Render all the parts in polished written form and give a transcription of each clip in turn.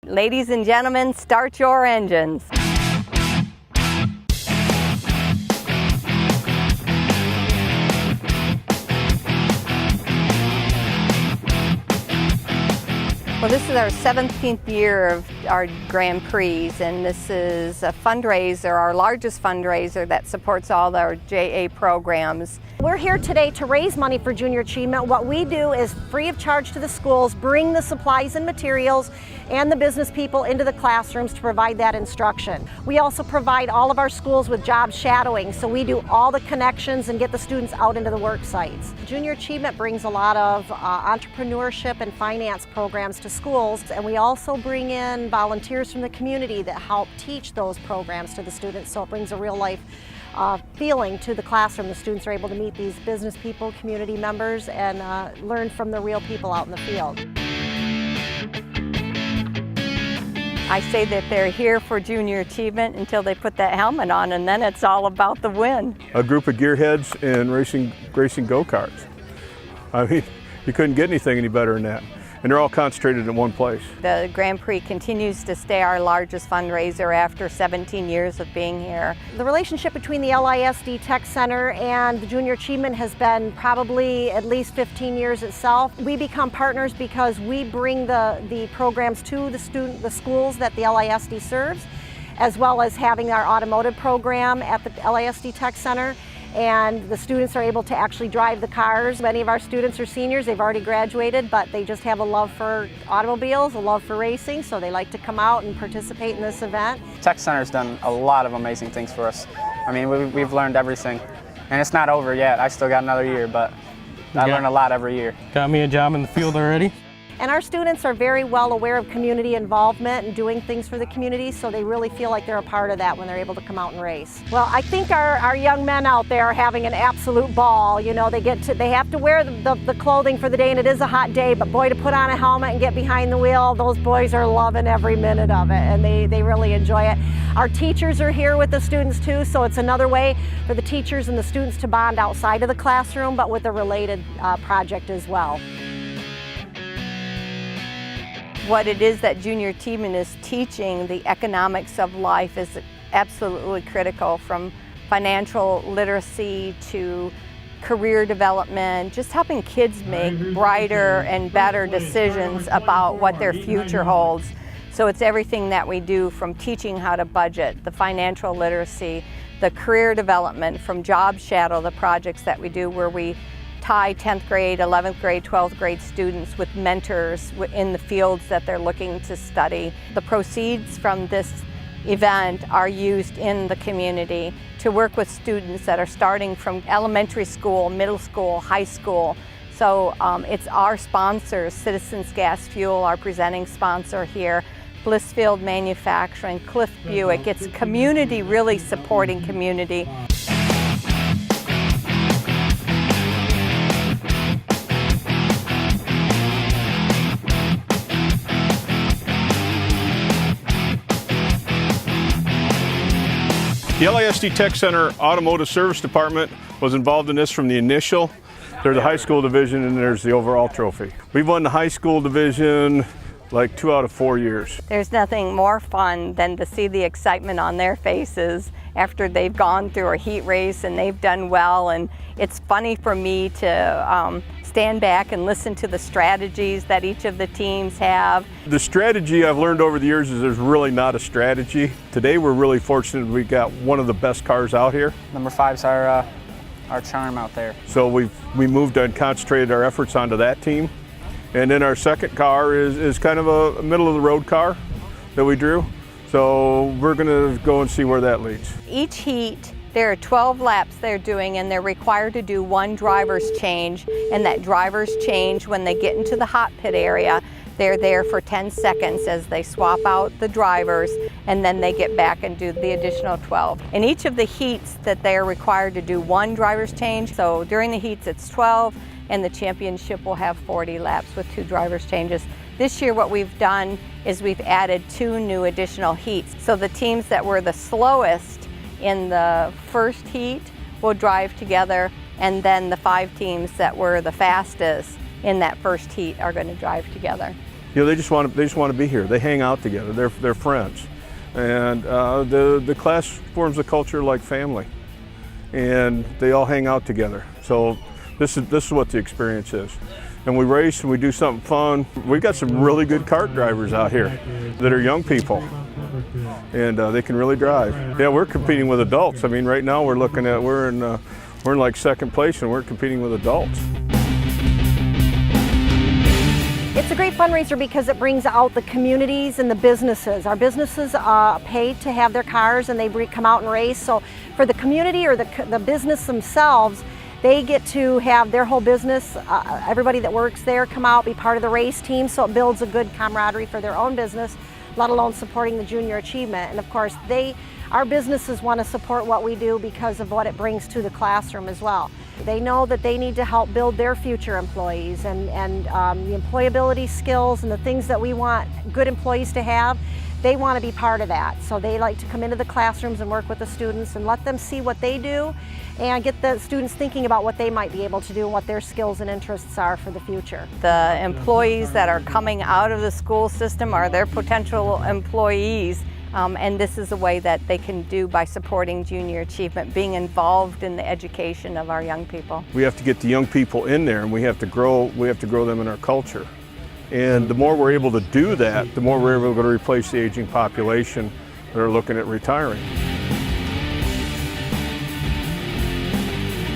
Ladies and gentlemen, start your engines. Well, this is our 17th year of our Grand Prix, and this is a fundraiser, our largest fundraiser that supports all our JA programs. We're here today to raise money for junior achievement. What we do is free of charge to the schools, bring the supplies and materials and the business people into the classrooms to provide that instruction. We also provide all of our schools with job shadowing, so we do all the connections and get the students out into the work sites. Junior achievement brings a lot of entrepreneurship and finance programs to schools, and we also bring in volunteers from the community that help teach those programs to the students, so it brings a real life feeling to the classroom. The students are able to meet these business people, community members, and learn from the real people out in the field. I say that they're here for junior achievement until they put that helmet on, and then it's all about the win. A group of gearheads and racing go-karts. I mean, you couldn't get anything any better than that. And they're all concentrated in one place. The Grand Prix continues to stay our largest fundraiser after 17 years of being here. The relationship between the LISD Tech Center and the Junior Achievement has been probably at least 15 years itself. We become partners because we bring the programs to the schools that the LISD serves, as well as having our automotive program at the LISD Tech Center. And the students are able to actually drive the cars. Many of our students are seniors, they've already graduated, but they just have a love for automobiles, a love for racing, so they like to come out and participate in this event. Tech Center's done a lot of amazing things for us. I mean, we've learned everything. And it's not over yet, I still got another year, but I learn a lot every year. Got me a job in the field already. And our students are very well aware of community involvement and doing things for the community, so they really feel like they're a part of that when they're able to come out and race. Well, I think our young men out there are having an absolute ball. You know, they have to wear the clothing for the day, and it is a hot day, but boy, to put on a helmet and get behind the wheel, those boys are loving every minute of it, and they really enjoy it. Our teachers are here with the students too, so it's another way for the teachers and the students to bond outside of the classroom, but with a related project as well. What it is that junior achievement is teaching, the economics of life, is absolutely critical, from financial literacy to career development, just helping kids make brighter and better decisions about what their future holds. So it's everything that we do, from teaching how to budget, the financial literacy, the career development, from Job Shadow, the projects that we do where we tie 10th grade, 11th grade, 12th grade students with mentors in the fields that they're looking to study. The proceeds from this event are used in the community to work with students that are starting from elementary school, middle school, high school. So it's our sponsors, Citizens Gas Fuel, our presenting sponsor here, Blissfield Manufacturing, Cliff Buick. It's community really supporting community. The LISD Tech Center Automotive Service Department was involved in this from the initial. There's the high school division and there's the overall trophy. We've won the high school division like 2 out of 4 years. There's nothing more fun than to see the excitement on their faces after they've gone through a heat race and they've done well. And it's funny for me to stand back and listen to the strategies that each of the teams have. The strategy I've learned over the years is there's really not a strategy. Today we're really fortunate we got one of the best cars out here. Number 5's our charm out there. So we moved and concentrated our efforts onto that team. And then our second car is kind of a middle of the road car that we drew. So we're gonna go and see where that leads. Each heat, there are 12 laps they're doing, and they're required to do one driver's change. And that driver's change, when they get into the hot pit area, they're there for 10 seconds as they swap out the drivers, and then they get back and do the additional 12. In each of the heats that they're required to do one driver's change, so during the heats it's 12, and the championship will have 40 laps with 2 driver's changes. This year what we've done is we've added 2 new additional heats. So the teams that were the slowest in the first heat will drive together, and then the 5 teams that were the fastest in that first heat are going to drive together. You know, they just want to be here. They hang out together. They're friends, and the class forms a culture like family, and they all hang out together. So this is what the experience is. And we race and we do something fun. We've got some really good kart drivers out here that are young people, and they can really drive. Yeah, we're competing with adults. I mean, right now we're in like second place, and we're competing with adults. It's a great fundraiser because it brings out the communities and the businesses. Our businesses pay to have their cars, and they come out and race. So for the community or the business themselves, they get to have their whole business, everybody that works there come out, be part of the race team, so it builds a good camaraderie for their own business, let alone supporting the junior achievement. And of course, our businesses want to support what we do because of what it brings to the classroom as well. They know that they need to help build their future employees, and the employability skills and the things that we want good employees to have, they want to be part of that. So they like to come into the classrooms and work with the students and let them see what they do and get the students thinking about what they might be able to do and what their skills and interests are for the future. The employees that are coming out of the school system are their potential employees. And this is a way that they can do by supporting junior achievement, being involved in the education of our young people. We have to get the young people in there, and we have to grow them in our culture. And the more we're able to do that, the more we're able to replace the aging population that are looking at retiring.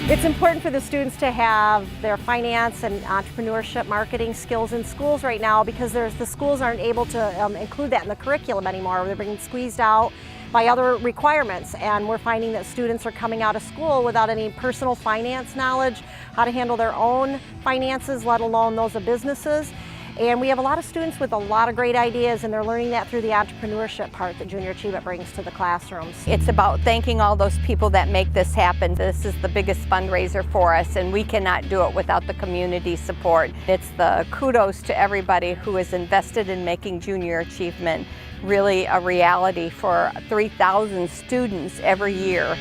It's important for the students to have their finance and entrepreneurship marketing skills in schools right now, because the schools aren't able to include that in the curriculum anymore. They're being squeezed out by other requirements, and we're finding that students are coming out of school without any personal finance knowledge, how to handle their own finances, let alone those of businesses. And we have a lot of students with a lot of great ideas, and they're learning that through the entrepreneurship part that Junior Achievement brings to the classrooms. It's about thanking all those people that make this happen. This is the biggest fundraiser for us, and we cannot do it without the community support. It's the kudos to everybody who is invested in making Junior Achievement really a reality for 3,000 students every year.